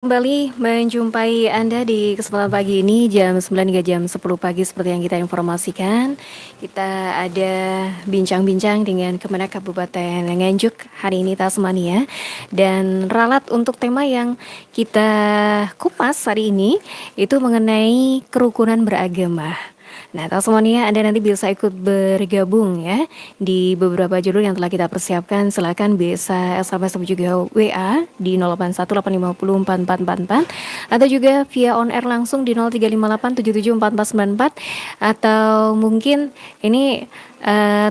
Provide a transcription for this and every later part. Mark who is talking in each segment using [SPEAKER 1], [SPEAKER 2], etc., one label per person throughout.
[SPEAKER 1] Kembali menjumpai Anda di kesempatan pagi ini jam 9 hingga jam 10 pagi seperti yang kita informasikan. Kita ada bincang-bincang dengan Kemenak Kabupaten Nganjuk hari ini Tasmania. Dan ralat untuk tema yang kita kupas hari ini itu mengenai kerukunan beragama. Nah, Tasmania Anda nanti bisa ikut bergabung ya di beberapa judul yang telah kita persiapkan. Silakan bisa SMS atau juga WA di 0818504444 atau juga via on air langsung di 0358774494 atau mungkin ini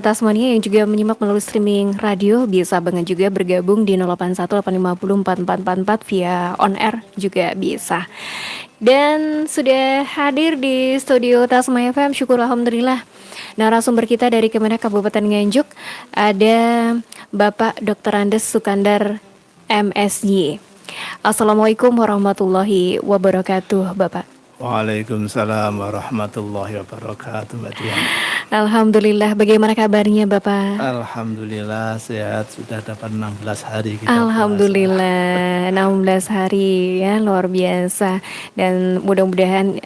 [SPEAKER 1] Tasmania yang juga menyimak melalui streaming radio bisa banget juga bergabung di 0818504444 via on air juga bisa. Dan sudah hadir di studio Tasma FM, syukur alhamdulillah. Narasumber kita dari Kemenak Kabupaten Nganjuk ada Bapak Dr. Andes Sukandar MSy. Assalamualaikum warahmatullahi wabarakatuh, Bapak.
[SPEAKER 2] Waalaikumsalam warahmatullahi wabarakatuh, Mbak Dian.
[SPEAKER 1] Alhamdulillah, bagaimana kabarnya Bapak?
[SPEAKER 2] Alhamdulillah sehat, sudah dapat 16 hari kita
[SPEAKER 1] Alhamdulillah, 16 hari ya, luar biasa. Dan mudah-mudahan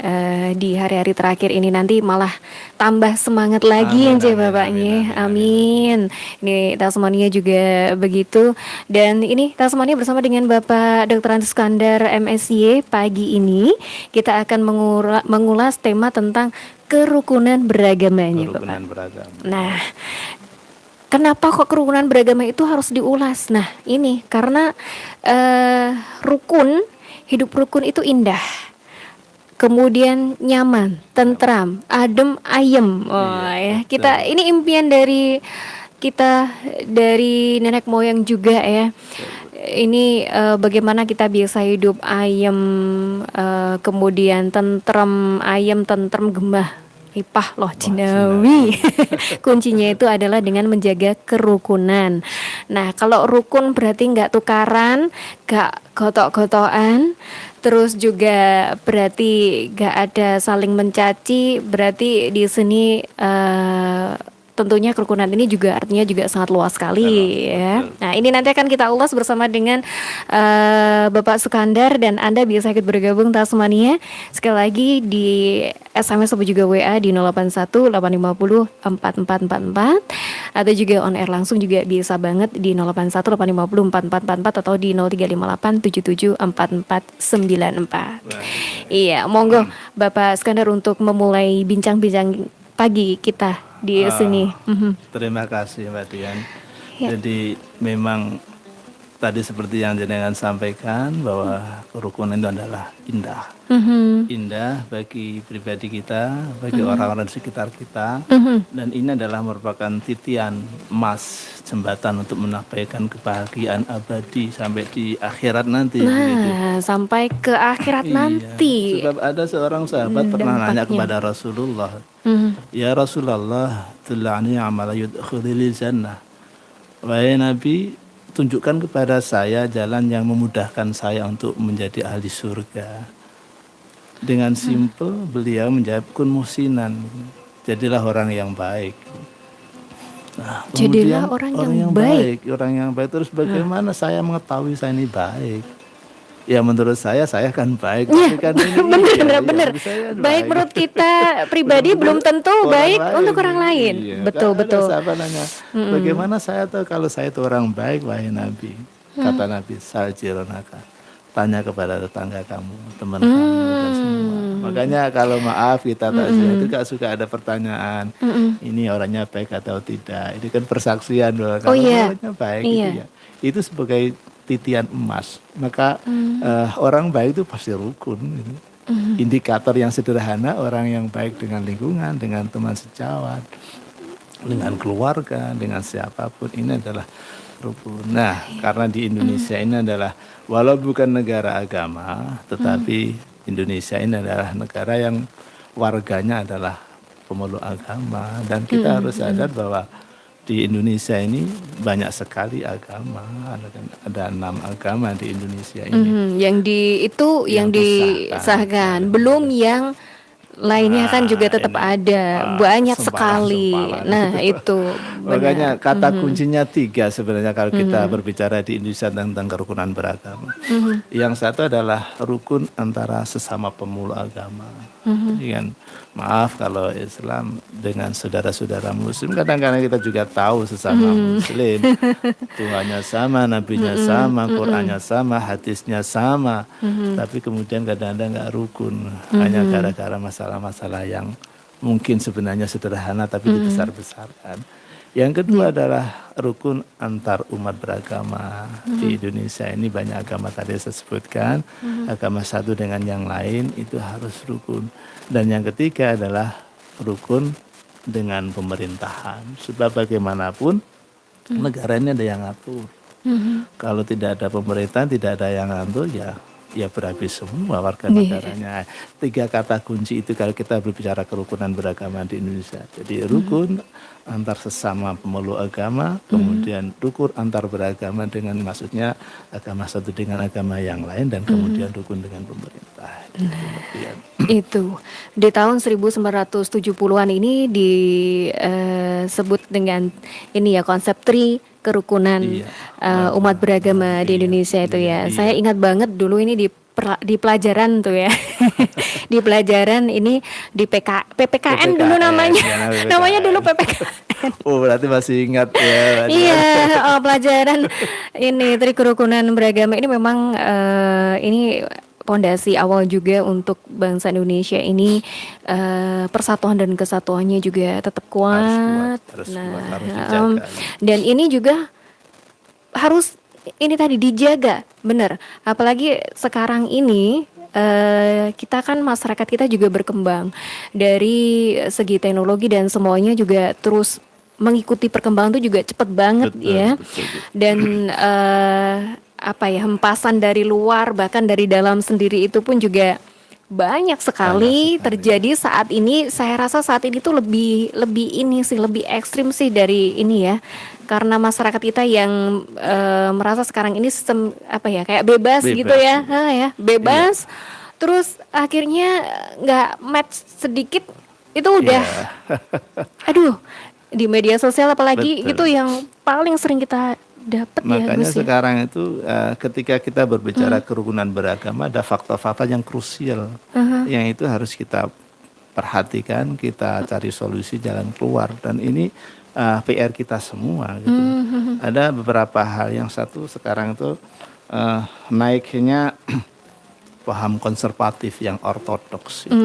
[SPEAKER 1] di hari-hari terakhir ini nanti malah tambah semangat lagi ya Bapaknya. Amin. Ini Tasmania juga begitu. Dan ini Tasmania bersama dengan Bapak Dr. Andes Sukandar MSy pagi ini kita akan mengulas tema tentang kerukunan beragamanya, Bapak. Nah, kenapa kok kerukunan beragama itu harus diulas? Nah, ini karena hidup rukun itu indah. Kemudian nyaman, tentram, adem, ayem. Ya, kita ini impian dari kita dari nenek moyang juga ya. Ini bagaimana kita bisa hidup ayem, kemudian tentrem, ayem, tentrem, gemah. Ipah loh Cinawi. Kuncinya itu adalah dengan menjaga kerukunan. Nah, kalau rukun berarti nggak tukaran, nggak gotok-gotokan, terus juga berarti nggak ada saling mencaci. Berarti di sini tentunya kerukunan ini juga artinya juga sangat luas sekali ya. Nah, ini nanti akan kita ulas bersama dengan Bapak Sukandar dan Anda bisa ikut bergabung Tasmania sekali lagi di SMS atau juga WA di 0818504444 atau juga on air langsung juga bisa banget di 0818504444 atau di 0358774494. Iya, monggo Bapak Sukandar untuk memulai bincang-bincang pagi kita di sini.
[SPEAKER 2] Terima kasih Mbak Dian. Ya. Jadi memang tadi seperti yang jenengan sampaikan bahwa kerukunan itu adalah indah. Indah bagi pribadi kita, bagi orang-orang di sekitar kita. Dan ini adalah merupakan titian emas jembatan untuk menyampaikan kebahagiaan abadi sampai di akhirat nanti.
[SPEAKER 1] Nah, sampai ke akhirat nanti.
[SPEAKER 2] Sebab ada seorang sahabat pernah nanya kepada Rasulullah, ya Rasulullah, tulani amala yudkhulil jannah. Wahai Nabi, tunjukkan kepada saya jalan yang memudahkan saya untuk menjadi ahli surga. Dengan simpel beliau menjawab kun muhsinan, jadilah orang yang baik. Nah,
[SPEAKER 1] jadilah orang yang baik.
[SPEAKER 2] Orang yang baik. Terus bagaimana saya mengetahui saya ini baik? Ya menurut saya kan baik.
[SPEAKER 1] Ya, kan benar. Baik menurut kita pribadi belum tentu baik untuk orang lain. Iya, betul.
[SPEAKER 2] Sahabat nanya, bagaimana saya tahu kalau saya itu orang baik, wahai Nabi? Kata Nabi, saljironaka. Tanya kepada tetangga kamu, teman kamu dan semua. Makanya kalau maaf kita takziah itu gak suka ada pertanyaan, ini orangnya baik atau tidak. Ini kan persaksian bahwa kalau orangnya baik itu ya. Itu sebagai titian emas. Maka orang baik itu pasti rukun gitu. Indikator yang sederhana orang yang baik dengan lingkungan, dengan teman sejawat, dengan keluarga, dengan siapapun, ini adalah rukun. Nah, karena di Indonesia ini adalah walau bukan negara agama, tetapi Indonesia ini adalah negara yang warganya adalah pemeluk agama, dan kita harus sadar bahwa di Indonesia ini banyak sekali agama, ada 6 agama di Indonesia ini.
[SPEAKER 1] Yang disahkan, belum yang lainnya kan juga tetap
[SPEAKER 2] ini
[SPEAKER 1] ada, banyak sekali.
[SPEAKER 2] sempalan-sempalan.
[SPEAKER 1] Nah, itu
[SPEAKER 2] Makanya
[SPEAKER 1] benar.
[SPEAKER 2] kata kuncinya tiga sebenarnya kalau kita berbicara di Indonesia tentang kerukunan beragama. Yang satu adalah rukun antara sesama pemeluk agama. Jadi kan, maaf kalau Islam dengan saudara-saudara Muslim kadang-kadang kita juga tahu sesama Muslim Tuhannya sama, nabinya sama, Qurannya sama, hadisnya sama, tapi kemudian kadang-kadang nggak rukun hanya gara-gara masalah-masalah yang mungkin sebenarnya sederhana tapi dibesar-besarkan. Yang kedua adalah rukun antar umat beragama di Indonesia ini banyak agama tadi saya sebutkan, agama satu dengan yang lain itu harus rukun. Dan yang ketiga adalah rukun dengan pemerintahan. Sebab bagaimanapun negara ini ada yang ngatur. Kalau tidak ada pemerintahan, tidak ada yang ngatur, ya berhabis semua warga negaranya. Tiga kata kunci itu kalau kita berbicara kerukunan beragama di Indonesia. Jadi rukun antar sesama pemeluk agama, kemudian rukun antar beragama dengan maksudnya agama satu dengan agama yang lain, dan kemudian rukun dengan pemerintah. Kemudian
[SPEAKER 1] Itu di tahun 1970-an ini disebut dengan ini ya, konsep kerukunan umat beragama di Indonesia itu ya. Saya ingat banget dulu ini di pelajaran tuh ya. Di pelajaran ini di PPKN dulu namanya.
[SPEAKER 2] ya,
[SPEAKER 1] Namanya dulu
[SPEAKER 2] PPKN.
[SPEAKER 1] PPKN.
[SPEAKER 2] Oh, berarti masih ingat ya.
[SPEAKER 1] Iya, pelajaran ini kerukunan beragama ini memang ini pondasi awal juga untuk bangsa Indonesia ini, persatuan dan kesatuannya juga tetap kuat.
[SPEAKER 2] Harus
[SPEAKER 1] Nah,
[SPEAKER 2] kuat, harus dijaga.
[SPEAKER 1] dan ini juga harus ini tadi dijaga, benar. Apalagi sekarang ini kita kan masyarakat kita juga berkembang dari segi teknologi dan semuanya juga terus mengikuti perkembangan itu juga cepat banget ya. Dan apa ya, hempasan dari luar bahkan dari dalam sendiri itu pun juga banyak sekali terjadi saat ini. Saya rasa saat ini tuh lebih ini sih, lebih ekstrim sih dari ini ya, karena masyarakat kita yang merasa sekarang ini sistem apa ya, kayak bebas gitu ya, bebas. Terus akhirnya nggak match sedikit itu udah, aduh, di media sosial apalagi itu yang paling sering kita dapat ya.
[SPEAKER 2] Makanya sekarang itu ketika kita berbicara kerukunan beragama ada fakta-fakta yang krusial yang itu harus kita perhatikan, kita cari solusi jalan keluar, dan ini PR kita semua gitu. Ada beberapa hal, yang satu sekarang itu naiknya paham konservatif yang ortodoks itu.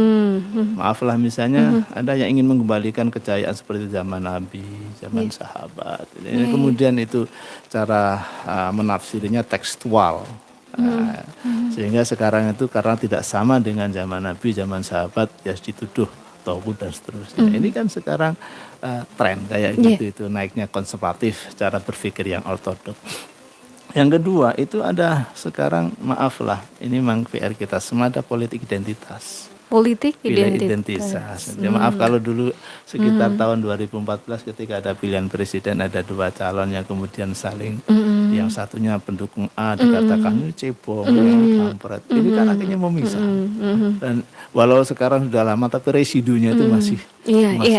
[SPEAKER 2] Maaflah misalnya ada yang ingin mengembalikan kejayaan seperti zaman Nabi, zaman sahabat. Kemudian itu cara menafsirnya tekstual. Sehingga sekarang itu karena tidak sama dengan zaman Nabi, zaman sahabat, ya dituduh tauhid dan seterusnya. Ini kan sekarang tren kayak gitu, itu naiknya konservatif, cara berpikir yang ortodoks. Yang kedua itu ada sekarang, maaflah, ini memang PR kita semua, ada politik identitas.
[SPEAKER 1] Politik identitas.
[SPEAKER 2] Ya, maaf kalau dulu sekitar tahun 2014 ketika ada pilihan presiden, ada dua calon yang kemudian saling, yang satunya pendukung A dikatakan ini cebong, kampret. Ini kan akhirnya memisah. Dan walau sekarang sudah lama tapi residunya itu masih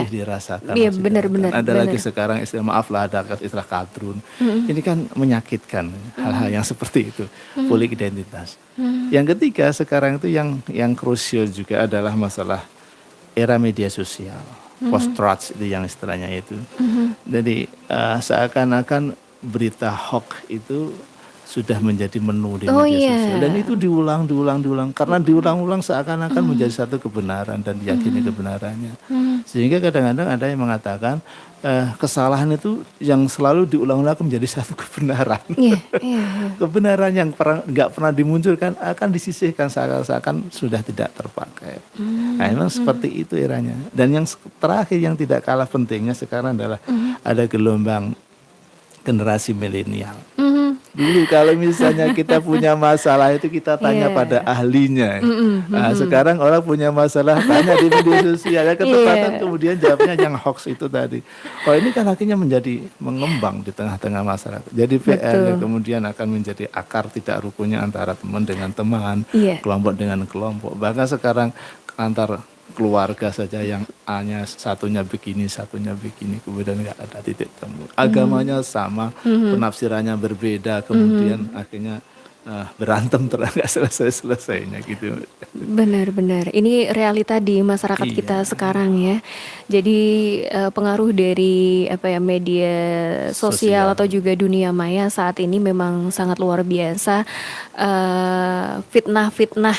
[SPEAKER 2] dirasakan.
[SPEAKER 1] Iya, benar-benar.
[SPEAKER 2] Ada lagi sekarang istilah, maaflah, ada istilah kadrun. Ini kan menyakitkan hal-hal yang seperti itu, politik identitas. Yang ketiga sekarang itu yang krusial juga adalah masalah era media sosial, post-truth itu yang istilahnya itu. Jadi seakan-akan berita hoax itu sudah menjadi menu di media sosial, dan itu diulang karena diulang-ulang seakan-akan menjadi satu kebenaran dan diyakini kebenarannya. Sehingga kadang-kadang ada yang mengatakan kesalahan itu yang selalu diulang-ulang menjadi satu kebenaran. Kebenaran yang nggak pernah dimunculkan akan disisihkan seakan-akan sudah tidak terpakai. Nah, memang seperti itu eranya. Dan yang terakhir yang tidak kalah pentingnya sekarang adalah ada gelombang generasi milenial. Dulu kalau misalnya kita punya masalah itu kita tanya pada ahlinya. Nah, sekarang orang punya masalah tanya di media sosial, ya ketepatan kemudian jawabnya yang hoax itu tadi. Kalau ini kan akhirnya menjadi mengembang di tengah-tengah masyarakat. Jadi PR kemudian akan menjadi akar tidak rukunnya antara teman dengan teman, kelompok dengan kelompok. Bahkan sekarang antar keluarga saja yang A-nya satunya begini, kemudian nggak ada titik temu. Agamanya sama, penafsirannya berbeda, kemudian akhirnya berantem terus nggak selesainya gitu.
[SPEAKER 1] Benar-benar. Ini realita di masyarakat kita
[SPEAKER 2] Iya.
[SPEAKER 1] sekarang ya. Jadi pengaruh dari media sosial
[SPEAKER 2] Sosial.
[SPEAKER 1] atau juga dunia maya saat ini memang sangat luar biasa. Fitnah-fitnah.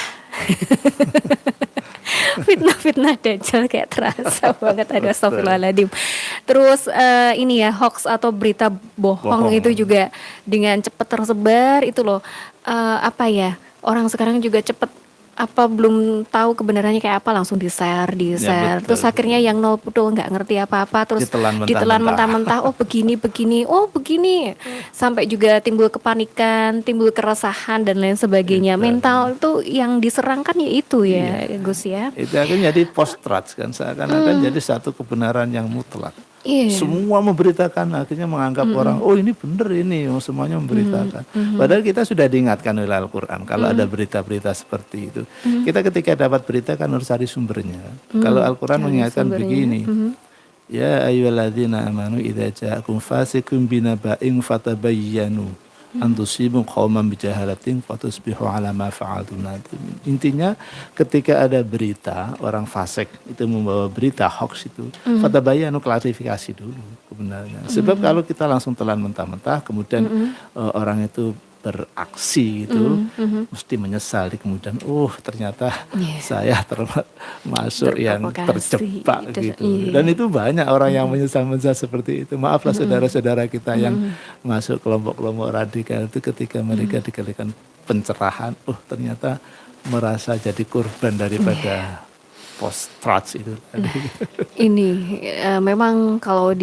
[SPEAKER 1] Fitnah-fitnah Dajjal kayak terasa banget. Aduh, astagfirullahaladzim. Terus ini ya, hoax atau berita bohong
[SPEAKER 2] Bohong.
[SPEAKER 1] itu juga dengan cepat tersebar itu loh. Orang sekarang juga cepat belum tahu kebenarannya kayak apa langsung di-share.
[SPEAKER 2] Ya, betul.
[SPEAKER 1] Terus akhirnya yang nol pudul nggak ngerti apa-apa terus ditelan mentah-mentah. Oh begini, sampai juga timbul kepanikan, timbul keresahan dan lain sebagainya.
[SPEAKER 2] Betul.
[SPEAKER 1] Mental itu yang diserangkan ya itu ya, Gus ya.
[SPEAKER 2] Itu akan jadi post-truth kan, seakan-akan jadi satu kebenaran yang mutlak.
[SPEAKER 1] Iya.
[SPEAKER 2] Semua memberitakan, akhirnya menganggap orang, oh ini benar ini, semuanya memberitakan. Padahal kita sudah diingatkan oleh Al-Quran, kalau ada berita-berita seperti itu, kita ketika dapat berita kan harus cari sumbernya. Kalau Al-Quran mengingatkan begini, ya ayyuhalladzina amanu idza ja'akum fasiqun binaba'in fatabayyanu an tusibu qauman bijahalatin fatusbihu ala ma fa'altum nadimin. Intinya ketika ada berita orang fasik itu membawa berita hoax itu, fatabayyanu, klarifikasi dulu kebenarannya. Sebab kalau kita langsung telan mentah-mentah kemudian orang itu beraksi itu mesti menyesal kemudian ternyata saya termasuk yang terjebak gitu. Dan itu banyak orang yang menyesal seperti itu. Maaflah saudara-saudara kita yang masuk kelompok-kelompok radikal itu ketika mereka dikalikan pencerahan, ternyata merasa jadi korban daripada post-truth itu tadi.
[SPEAKER 1] Ini memang kalau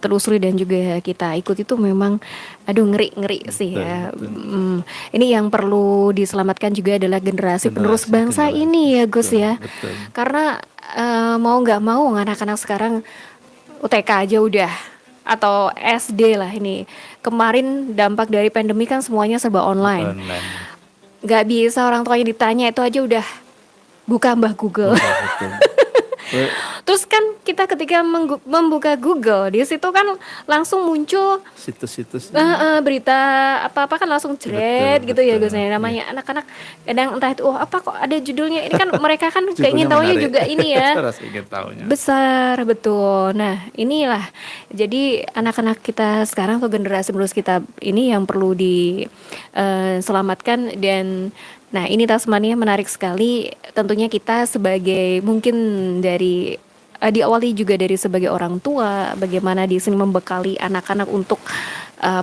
[SPEAKER 1] telusuri dan juga kita ikut itu memang ngeri sih ya. Ini yang perlu diselamatkan juga adalah generasi penerus bangsa ini ya Gus ya.
[SPEAKER 2] Betul.
[SPEAKER 1] Karena mau nggak mau anak-anak sekarang UTK aja udah atau SD lah ini. Kemarin dampak dari pandemi kan semuanya serba online. Nggak bisa orang tuanya ditanya itu aja udah buka Mbah Google. Terus kan kita ketika membuka Google di situ kan langsung muncul
[SPEAKER 2] situs-situs
[SPEAKER 1] berita apa-apa kan langsung jret gitu ya Gus. Namanya anak-anak kadang entah itu apa kok ada judulnya. Ini kan mereka kan keingin tahunya juga ini ya. Besar betul. Nah, inilah jadi anak-anak kita sekarang atau generasi penerus kita ini yang perlu diselamatkan. Dan nah ini Tasmania menarik sekali. Tentunya kita sebagai mungkin diawali juga dari sebagai orang tua, bagaimana di sini membekali anak-anak untuk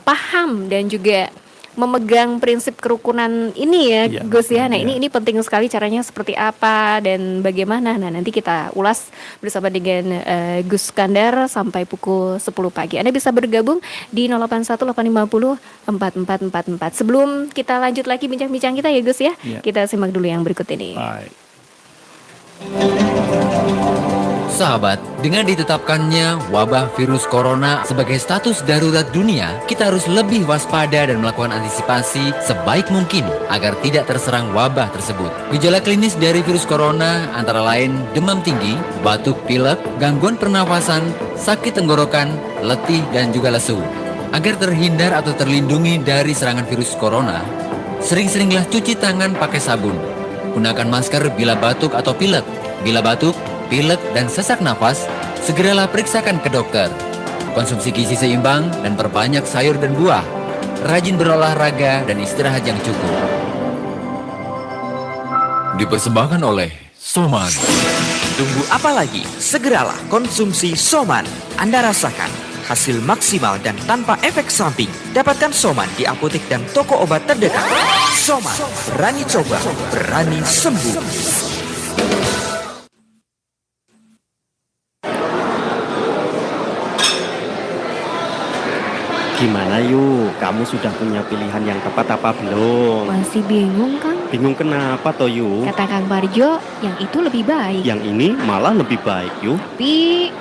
[SPEAKER 1] paham dan juga memegang prinsip kerukunan ini ya Gus ya. Nah ini penting sekali, caranya seperti apa dan bagaimana. Nah nanti kita ulas bersama dengan Gus Skandar sampai pukul 10 pagi. Anda bisa bergabung di 0818504444. Sebelum kita lanjut lagi bincang-bincang kita ya Gus ya, kita simak dulu yang berikut ini.
[SPEAKER 2] Baik.
[SPEAKER 3] Sahabat, dengan ditetapkannya wabah virus corona sebagai status darurat dunia, kita harus lebih waspada dan melakukan antisipasi sebaik mungkin agar tidak terserang wabah tersebut. Gejala klinis dari virus corona antara lain demam tinggi, batuk pilek, gangguan pernafasan, sakit tenggorokan, letih, dan juga lesu. Agar terhindar atau terlindungi dari serangan virus corona, sering-seringlah cuci tangan pakai sabun. Gunakan masker bila batuk atau pilek. Bila batuk, pilek, dan sesak nafas, segeralah periksakan ke dokter. Konsumsi gizi seimbang dan perbanyak sayur dan buah. Rajin berolahraga dan istirahat yang cukup. Dipersembahkan oleh Soman.
[SPEAKER 4] Tunggu apa lagi? Segeralah konsumsi Soman. Anda rasakan hasil maksimal dan tanpa efek samping. Dapatkan Soman di apotek dan toko obat terdekat. Soman, berani coba, berani sembuh.
[SPEAKER 5] Gimana yuk, kamu sudah punya pilihan yang tepat apa belum?
[SPEAKER 1] Masih bingung Kang?
[SPEAKER 5] Bingung kenapa toh yuk?
[SPEAKER 1] Kata Kang Parjo, yang itu lebih baik.
[SPEAKER 5] Yang ini malah lebih baik yuk.
[SPEAKER 1] Tapi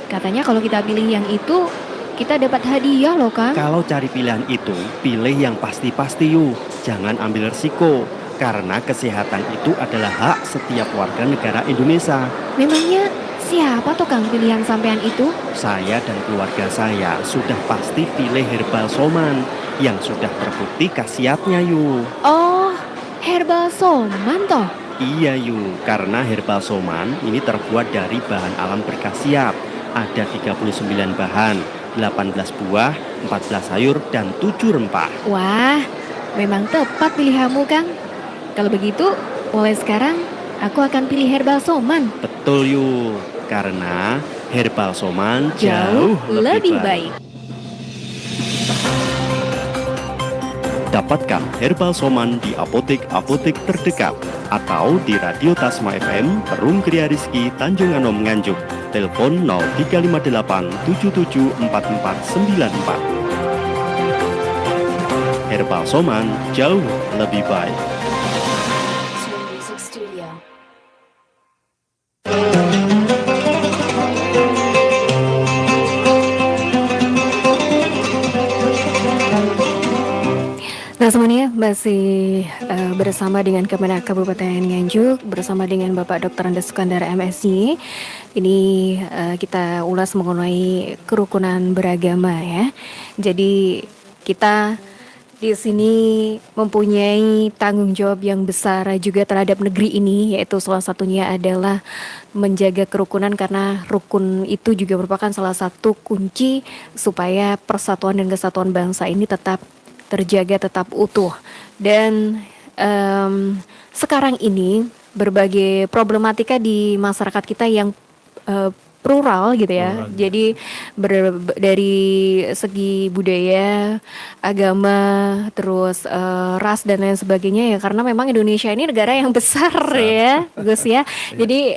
[SPEAKER 1] katanya kalau kita pilih yang itu, kita dapat hadiah loh Kang.
[SPEAKER 5] Kalau cari pilihan itu, pilih yang pasti-pasti yuk. Jangan ambil resiko. Karena kesehatan itu adalah hak setiap warga negara Indonesia.
[SPEAKER 1] Memangnya siapa tuh Kang pilihan sampean itu?
[SPEAKER 5] Saya dan keluarga saya sudah pasti pilih Herbal Soman yang sudah terbukti khasiatnya Yu.
[SPEAKER 1] Oh, herbal soman toh?
[SPEAKER 5] Iya Yu, karena Herbal Soman ini terbuat dari bahan alam berkhasiat. Ada 39 bahan, 18 buah, 14 sayur, dan 7 rempah.
[SPEAKER 1] Wah, memang tepat pilihanmu Kang. Kalau begitu, mulai sekarang aku akan pilih herbal soman.
[SPEAKER 5] Betul Yu, karena Herbal Soman
[SPEAKER 1] Jauh lebih baik.
[SPEAKER 5] Dapatkan Herbal Soman di apotek-apotek terdekat atau di Radio Tasma FM Perum Kriya Rizky Tanjung Anom Nganjuk. Telepon 0358 774494. Herbal Soman jauh lebih baik.
[SPEAKER 1] Nah semuanya masih bersama dengan Kemenak Kabupaten Nganjuk bersama dengan Bapak Dr. Andes Sukandar MSc. Ini kita ulas mengenai kerukunan beragama ya. Jadi kita di sini mempunyai tanggung jawab yang besar juga terhadap negeri ini, yaitu salah satunya adalah menjaga kerukunan, karena rukun itu juga merupakan salah satu kunci supaya persatuan dan kesatuan bangsa ini tetap terjaga, tetap utuh. Dan sekarang ini berbagai problematika di masyarakat kita yang plural gitu ya. Jadi dari segi budaya, agama, terus ras dan lain sebagainya ya, karena memang Indonesia ini negara yang besar ya, Gus ya. Jadi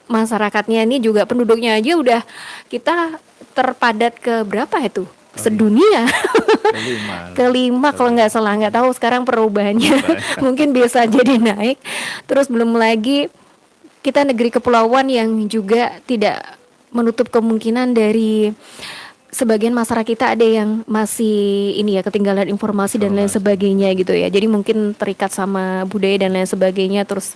[SPEAKER 1] masyarakatnya ini juga penduduknya aja udah kita terpadat ke berapa itu? Sedunia. Kelima kalau nggak salah, nggak tahu sekarang perubahannya mungkin bisa jadi naik. Terus belum lagi kita negeri kepulauan yang juga tidak menutup kemungkinan dari sebagian masyarakat kita ada yang masih ini ya, ketinggalan informasi dan lain sebagainya gitu ya. Jadi mungkin terikat sama budaya dan lain sebagainya, terus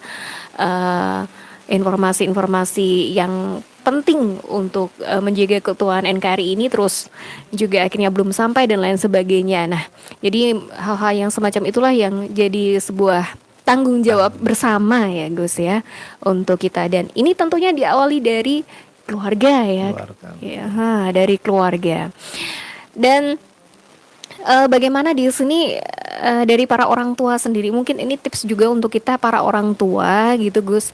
[SPEAKER 1] informasi-informasi yang penting untuk menjaga keutuhan NKRI ini terus juga akhirnya belum sampai dan lain sebagainya. Nah, jadi hal-hal yang semacam itulah yang jadi sebuah tanggung jawab bersama ya Gus ya untuk kita, dan ini tentunya diawali dari keluarga ya. Ya, dari keluarga. Dan bagaimana di sini dari para orang tua sendiri, mungkin ini tips juga untuk kita para orang tua gitu Gus,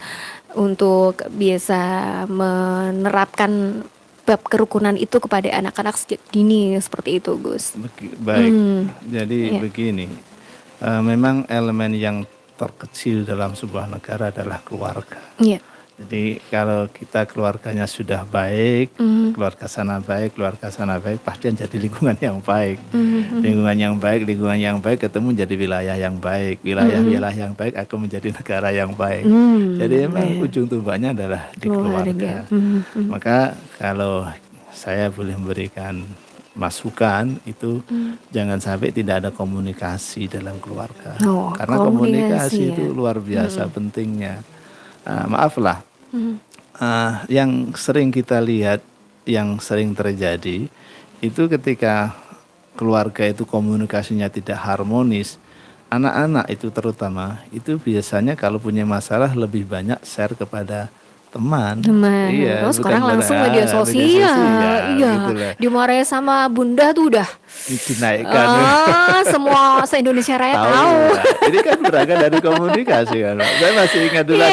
[SPEAKER 1] untuk biasa menerapkan bab kerukunan itu kepada anak-anak sejak dini seperti itu Gus.
[SPEAKER 2] Baik, jadi begini, memang elemen yang terkecil dalam sebuah negara adalah keluarga.
[SPEAKER 1] Iya.
[SPEAKER 2] Jadi kalau kita keluarganya sudah baik, keluarga sana baik, pasti jadi lingkungan yang baik. Lingkungan yang baik ketemu jadi wilayah yang baik. Wilayah yang baik akan menjadi negara yang baik. Jadi memang ujung tombaknya adalah di keluarga. Maka kalau saya boleh memberikan masukan itu jangan sampai tidak ada komunikasi dalam keluarga. Karena komunikasi itu luar biasa pentingnya. Maaflah, yang sering kita lihat, yang sering terjadi itu ketika keluarga itu komunikasinya tidak harmonis, anak-anak itu terutama itu biasanya kalau punya masalah lebih banyak share kepada teman. Iya,
[SPEAKER 1] terus sekarang langsung media sosial. Iya, dimarahin sama bunda tuh udah
[SPEAKER 2] dinaikkan.
[SPEAKER 1] Semua se-Indonesia Raya tahu.
[SPEAKER 2] Ini kan berangkat dari komunikasi kan. Saya masih ingat dulu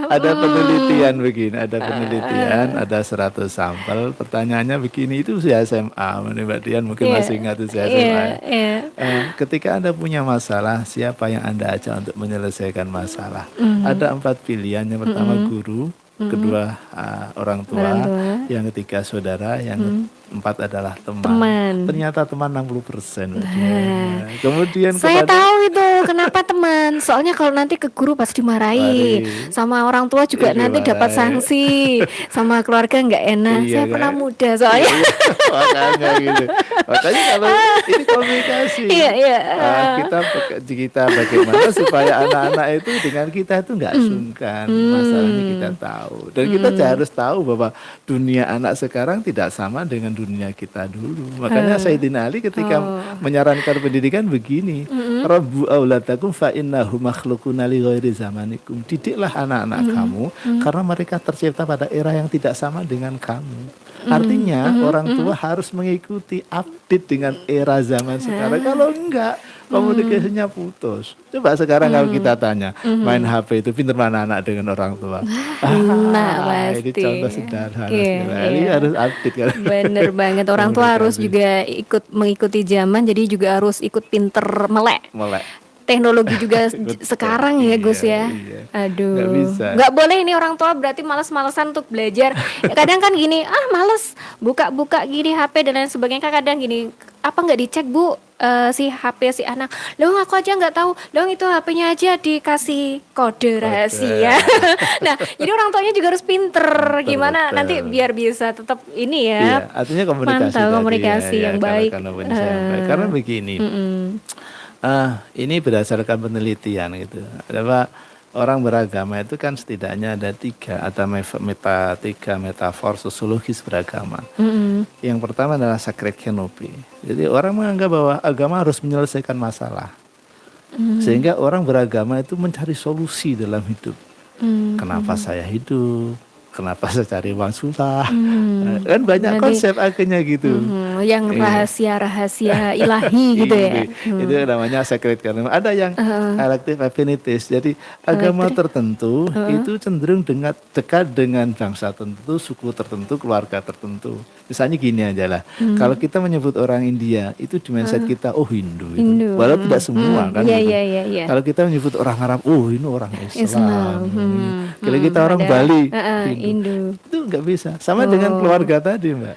[SPEAKER 2] ada penelitian begini, ada 100 sampel, pertanyaannya begini, itu usia SMA, Mbak Dian mungkin masih ingat usia SMA. Ketika Anda punya masalah, siapa yang Anda ajak untuk menyelesaikan masalah? Ada 4 pilihan. Yang pertama guru, kedua orang tua, yang ketiga saudara, yang 4 adalah teman.
[SPEAKER 1] Teman.
[SPEAKER 2] Ternyata teman 60%. Kemudian
[SPEAKER 1] Saya tahu itu kenapa teman. Soalnya kalau nanti ke guru pasti dimarahi.
[SPEAKER 2] Mari.
[SPEAKER 1] Sama orang tua juga
[SPEAKER 2] Iya,
[SPEAKER 1] nanti dapat
[SPEAKER 2] Mbak.
[SPEAKER 1] sanksi. Sama keluarga nggak enak.
[SPEAKER 2] Iya,
[SPEAKER 1] Saya
[SPEAKER 2] kan?
[SPEAKER 1] pernah muda soalnya.
[SPEAKER 2] Makanya gitu. Makanya kalau ini komunikasi.
[SPEAKER 1] Iya, iya.
[SPEAKER 2] Kita bagaimana supaya anak-anak itu dengan kita itu nggak sungkan, masalahnya kita tahu. Dan kita harus tahu bahwa dunia anak sekarang tidak sama dengan dunia kita dulu. Makanya Sayyidina Ali ketika menyarankan pendidikan begini, Rabbu auladakum fa innahu makhluquna li ghairi zamanikum. Didiklah anak-anak kamu karena mereka tercipta pada era yang tidak sama dengan kamu. Artinya orang tua harus mengikuti update dengan era zaman sekarang. Kalau enggak, komunikasinya putus. Coba sekarang kalau kita tanya, main HP itu pinter mana anak dengan orang tua?
[SPEAKER 1] Nah,
[SPEAKER 2] Ini
[SPEAKER 1] pasti.
[SPEAKER 2] contoh sederhana.
[SPEAKER 1] Iya,
[SPEAKER 2] Ini
[SPEAKER 1] iya.
[SPEAKER 2] harus update kan.
[SPEAKER 1] Bener banget. Orang tua harus
[SPEAKER 2] Komunikasi.
[SPEAKER 1] juga ikut mengikuti zaman. Jadi juga harus ikut pinter melek.
[SPEAKER 2] Melek.
[SPEAKER 1] Teknologi juga
[SPEAKER 2] Betul.
[SPEAKER 1] sekarang ya Gus ya.
[SPEAKER 2] Iya.
[SPEAKER 1] Aduh.
[SPEAKER 2] Nggak bisa.
[SPEAKER 1] Nggak boleh ini orang tua berarti males-malesan untuk belajar. Kadang kan gini, males buka-buka gini HP dan lain sebagainya. Kadang gini, apa nggak dicek Bu si HP si anak? Loh aku aja nggak tahu. Loh itu HP-nya aja dikasih kode rahasia. Nah, jadi orang tuanya juga harus pinter. Gimana
[SPEAKER 2] betul.
[SPEAKER 1] nanti biar bisa tetap ini
[SPEAKER 2] Iya,
[SPEAKER 1] ya.
[SPEAKER 2] artinya komunikasi
[SPEAKER 1] Mantap,
[SPEAKER 2] tadi,
[SPEAKER 1] komunikasi yang baik.
[SPEAKER 2] Karena begini, ini berdasarkan penelitian gitu. Apa orang beragama itu kan setidaknya ada 3 atau tiga metafor sosiologis beragama. Yang pertama adalah sacred canopy. Jadi orang menganggap bahwa agama harus menyelesaikan masalah, sehingga orang beragama itu mencari solusi dalam hidup. Kenapa saya hidup? Kenapa saya cari uang susah? Kan banyak
[SPEAKER 1] Nanti,
[SPEAKER 2] konsep akhirnya gitu.
[SPEAKER 1] Yang rahasia-rahasia ilahi gitu ya.
[SPEAKER 2] Itu namanya sacred canopy. Ada yang elective affinities. Jadi agama tertentu itu cenderung dekat dengan bangsa tertentu, suku tertentu, keluarga tertentu. Misalnya gini aja lah. Kalau kita menyebut orang India, itu di mindset kita Hindu.
[SPEAKER 1] Hindu.
[SPEAKER 2] Walau tidak semua kan.
[SPEAKER 1] Iya,
[SPEAKER 2] gitu.
[SPEAKER 1] iya.
[SPEAKER 2] Kalau kita menyebut orang Arab, ini orang Islam. Kalau kita orang
[SPEAKER 1] Ada,
[SPEAKER 2] Bali,
[SPEAKER 1] Hindu.
[SPEAKER 2] itu nggak bisa. Sama dengan keluarga tadi, Mbak.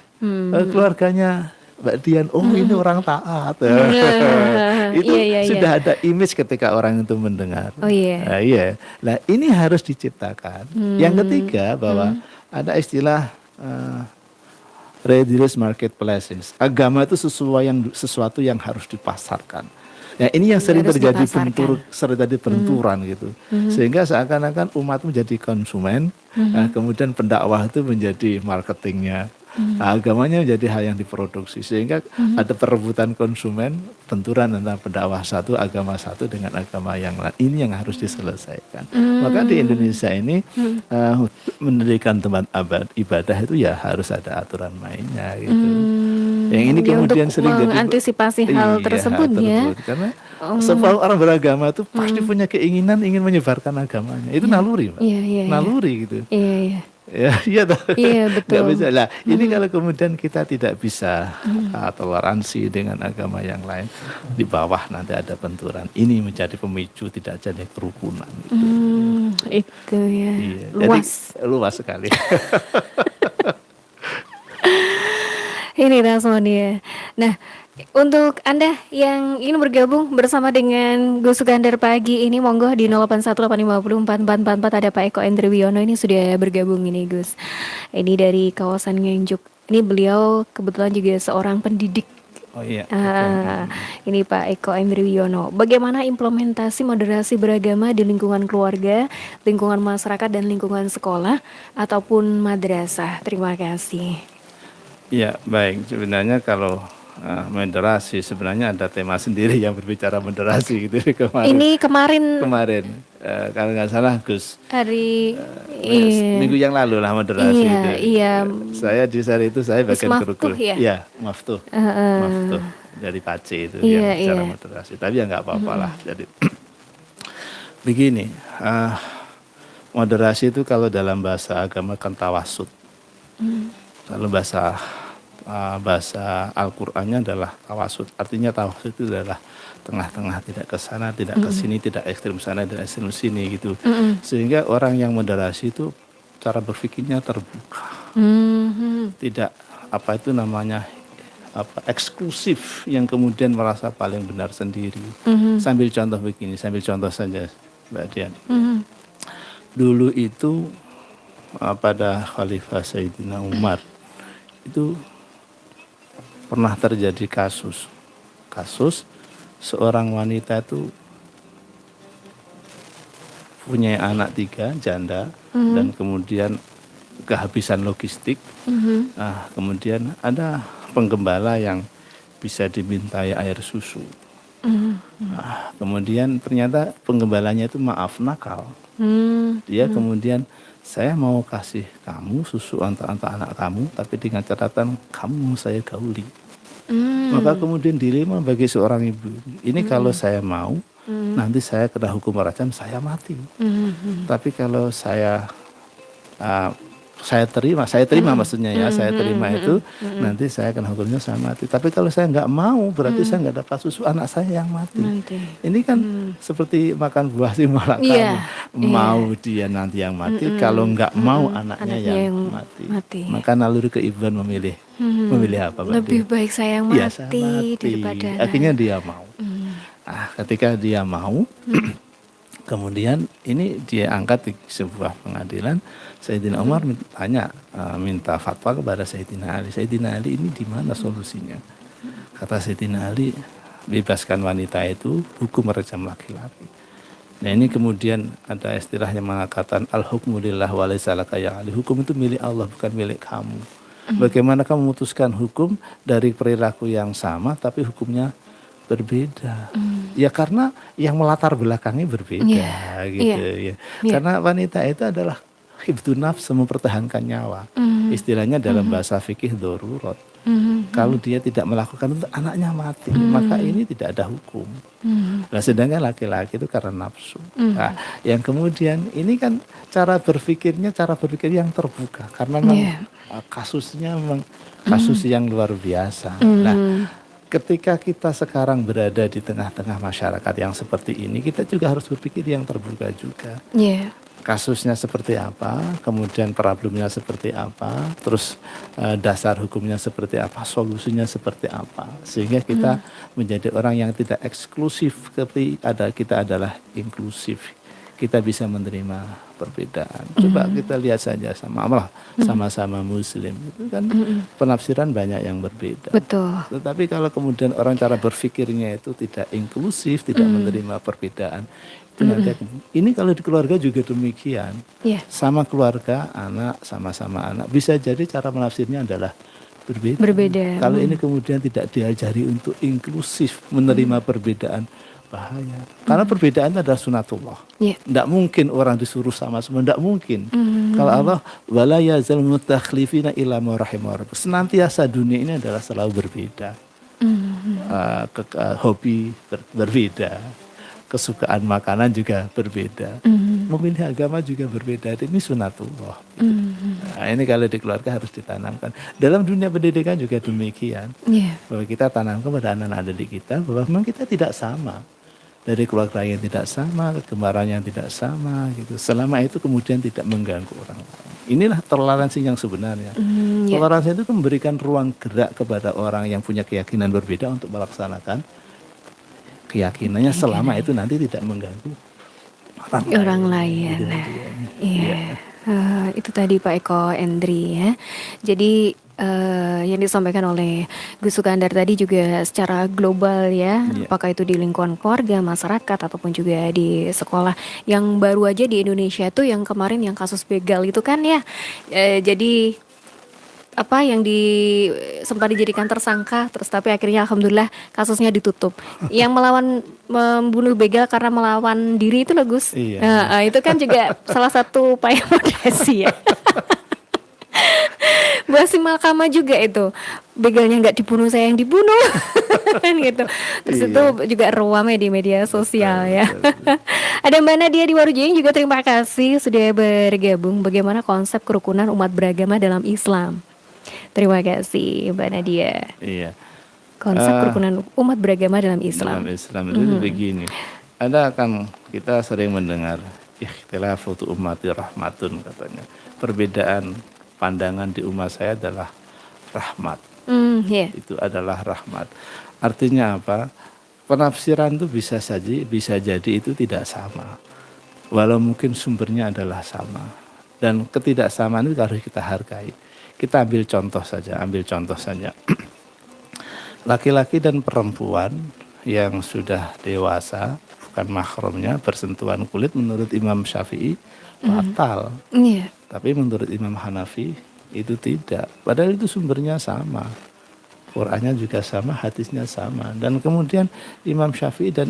[SPEAKER 2] Keluarganya Mbak Dian, ini orang taat. Itu
[SPEAKER 1] Iya.
[SPEAKER 2] sudah ada image ketika orang itu mendengar.
[SPEAKER 1] Oh iya.
[SPEAKER 2] Nah, iya. Nah, ini harus diciptakan. Yang ketiga bahwa ada istilah reduced marketplaces. Agama itu sesuatu yang harus dipasarkan. Ya, ini yang sering
[SPEAKER 1] Harus
[SPEAKER 2] terjadi
[SPEAKER 1] dipasarkan.
[SPEAKER 2] benturan gitu. Sehingga seakan-akan umat menjadi konsumen, nah, kemudian pendakwah itu menjadi marketingnya. Nah, agamanya menjadi hal yang diproduksi, sehingga ada perebutan konsumen, benturan antara pendakwah satu, agama satu dengan agama yang lain. Ini yang harus diselesaikan. Maka di Indonesia ini mendirikan tempat ibadah itu ya harus ada aturan mainnya gitu. Yang ini kemudian
[SPEAKER 1] untuk
[SPEAKER 2] sering jadi
[SPEAKER 1] mengantisipasi hal tersebut ya.
[SPEAKER 2] Karena sebab orang beragama itu pasti punya keinginan ingin menyebarkan agamanya. Itu naluri, Pak.
[SPEAKER 1] Iya.
[SPEAKER 2] Naluri gitu.
[SPEAKER 1] Iya.
[SPEAKER 2] Iya toh.
[SPEAKER 1] Iya, betul.
[SPEAKER 2] Nggak bisa lah. Ini kalau kemudian kita tidak bisa toleransi dengan agama yang lain, di bawah nanti ada benturan. Ini menjadi pemicu tidak jadi kerukunan. Gitu.
[SPEAKER 1] Itu ya.
[SPEAKER 2] Iya.
[SPEAKER 1] Luas.
[SPEAKER 2] Jadi, luas sekali.
[SPEAKER 1] Ini Rasmoni ya. Nah, untuk Anda yang ingin bergabung bersama dengan Gus Sukandar pagi ini, monggo di 0818504444 ada Pak Eko Endriwiono ini sudah bergabung ini Gus. Ini dari kawasan Nganjuk. Ini beliau kebetulan juga seorang pendidik.
[SPEAKER 2] Oh iya.
[SPEAKER 1] Ini Pak Eko Endriwiono. Bagaimana implementasi moderasi beragama di lingkungan keluarga, lingkungan masyarakat dan lingkungan sekolah ataupun madrasah? Terima kasih.
[SPEAKER 2] Ya, baik. Sebenarnya kalau moderasi sebenarnya ada tema sendiri yang berbicara moderasi gitu kemarin.
[SPEAKER 1] Ini kemarin
[SPEAKER 2] kalau nggak salah Gus
[SPEAKER 1] hari
[SPEAKER 2] minggu yang lalu lah moderasi
[SPEAKER 1] Iya,
[SPEAKER 2] itu.
[SPEAKER 1] iya.
[SPEAKER 2] Saya di saat itu saya bagian
[SPEAKER 1] Maftuh
[SPEAKER 2] kurikulum.
[SPEAKER 1] ya?
[SPEAKER 2] Iya, Maftuh. Maftuh dari Pace itu yang bicara moderasi. Tapi ya nggak apa-apa lah. Jadi begini, moderasi itu kalau dalam bahasa agama kan tawasud. Kalau bahasa Al-Qur'annya adalah tawasud. Artinya tawasud itu adalah tengah-tengah, tidak ke sana, tidak ke sini, tidak ekstrem sana, tidak ekstrem sini gitu. Sehingga orang yang moderasi itu cara berpikirnya terbuka. Tidak apa itu namanya, eksklusif, yang kemudian merasa paling benar sendiri. Sambil contoh begini, sambil contoh saja Mbak Dian. Dulu itu pada Khalifah Sayyidina Umar itu pernah terjadi kasus seorang wanita itu punya anak 3 janda, dan kemudian kehabisan logistik. Nah, kemudian ada penggembala yang bisa dimintai air susu. Nah, kemudian ternyata penggembalanya itu nakal. Dia kemudian, saya mau kasih kamu susu untuk anak kamu, tapi dengan catatan kamu saya gauli. Maka kemudian dilema bagi seorang ibu. Ini kalau saya mau, nanti saya kena hukum rajam, saya mati. Tapi kalau saya terima maksudnya ya, saya terima itu, nanti saya kena hukumnya saya mati. Tapi kalau saya nggak mau, berarti saya nggak dapat susu, anak saya yang mati. Ini kan seperti makan buah si malakama. Mau dia nanti yang mati, kalau nggak mau anaknya yang mati. Maka naluri keibuan memilih apa, Mbak?
[SPEAKER 1] Lebih baik saya yang
[SPEAKER 2] Iya,
[SPEAKER 1] mati,
[SPEAKER 2] saya mati.
[SPEAKER 1] daripada
[SPEAKER 2] Akhirnya dia mau. Ketika dia mau, kemudian ini dia angkat di sebuah pengadilan. Sayyidina Umar minta fatwa kepada Sayyidina Ali. Sayyidina Ali, ini di mana solusinya? Kata Sayyidina Ali, bebaskan wanita itu, hukum rajam laki-laki. Nah, ini kemudian ada istilah yang mengatakan al-hukmu lillah wa laysa laka ya Ali. Hukum itu milik Allah, bukan milik kamu. Bagaimana kamu memutuskan hukum dari perilaku yang sama tapi hukumnya berbeda? Ya karena yang melatar belakangnya berbeda, gitu ya. Karena wanita itu adalah hifdzun nafs, mempertahankan nyawa. Istilahnya dalam bahasa fikih darurat. Kalau dia tidak melakukan itu, anaknya mati, maka ini tidak ada hukum. Nah, sedangkan laki-laki itu karena nafsu. Nah, yang kemudian ini kan cara berpikir yang terbuka, karena kasusnya memang kasus yang luar biasa. Nah, ketika kita sekarang berada di tengah-tengah masyarakat yang seperti ini, kita juga harus berpikir yang terbuka juga. Kasusnya seperti apa, kemudian problemnya seperti apa, terus dasar hukumnya seperti apa, solusinya seperti apa, sehingga kita menjadi orang yang tidak eksklusif, tapi kita adalah inklusif. Kita bisa menerima perbedaan. Coba kita lihat saja sama-sama Muslim, itu kan penafsiran banyak yang berbeda.
[SPEAKER 1] betul.
[SPEAKER 2] Tetapi kalau kemudian orang cara berpikirnya itu tidak inklusif, tidak menerima perbedaan, itu nanti ini kalau di keluarga juga demikian. Sama keluarga, anak, sama-sama anak, bisa jadi cara menafsirnya adalah berbeda. Kalau ini kemudian tidak diajari untuk inklusif, menerima perbedaan, bahaya. Karena perbedaan itu adalah sunatullah. Tidak mungkin orang disuruh sama semua, tidak mungkin. Kalau Allah, wala yazal mutakhlifina illa ma rahimah rabbuk. Senantiasa dunia ini adalah selalu berbeda. Hobi berbeda, kesukaan makanan juga berbeda, memilih agama juga berbeda. Ini sunatullah. Nah, ini kalau di keluarga harus ditanamkan. Dalam dunia pendidikan juga demikian. Bahwa kita tanamkan pada anak-anak didik kita bahwa memang kita tidak sama. Dari keluarga yang tidak sama, kegemaran yang tidak sama, gitu. Selama itu kemudian tidak mengganggu orang lain. Inilah toleransi yang sebenarnya. Toleransi itu memberikan ruang gerak kepada orang yang punya keyakinan berbeda untuk melaksanakan keyakinannya selama itu nanti tidak mengganggu orang lain.
[SPEAKER 1] Itu tadi Pak Eko Endri ya. Jadi yang disampaikan oleh Gus Sukandar tadi juga secara global ya, apakah itu di lingkungan keluarga, masyarakat ataupun juga di sekolah. Yang baru aja di Indonesia itu yang kemarin yang kasus begal itu kan ya, jadi apa yang sempat dijadikan tersangka, terus tapi akhirnya alhamdulillah kasusnya ditutup. Yang membunuh begal karena melawan diri itu loh Gus. Itu kan juga salah satu upaya moderasi ya. Bahasi Malkama juga itu, begalnya nggak dibunuh, saya yang dibunuh kan gitu. Terus itu juga ramai di media sosial ya. Ada Mbak Nadia di Warujaing juga, terima kasih sudah bergabung. Bagaimana konsep kerukunan umat beragama dalam Islam? Terima kasih Mbak Nadia. Konsep kerukunan umat beragama dalam Islam.
[SPEAKER 2] Dalam Islam itu begini. Ada kan kita sering mendengar ikhtilafatu ummati rahmatun katanya. Perbedaan pandangan di umat saya adalah rahmat.
[SPEAKER 1] Ya.
[SPEAKER 2] Itu adalah rahmat. Artinya apa? Penafsiran itu bisa jadi itu tidak sama. Walau mungkin sumbernya adalah sama. Dan ketidaksamaan itu harus kita hargai. Kita ambil contoh saja. Laki-laki dan perempuan yang sudah dewasa, bukan mahramnya, bersentuhan kulit menurut Imam Syafi'i batal.
[SPEAKER 1] Iya.
[SPEAKER 2] Tapi menurut Imam Hanafi itu tidak. Padahal itu sumbernya sama. Qurannya juga sama, hadisnya sama. Dan kemudian Imam Syafi'i dan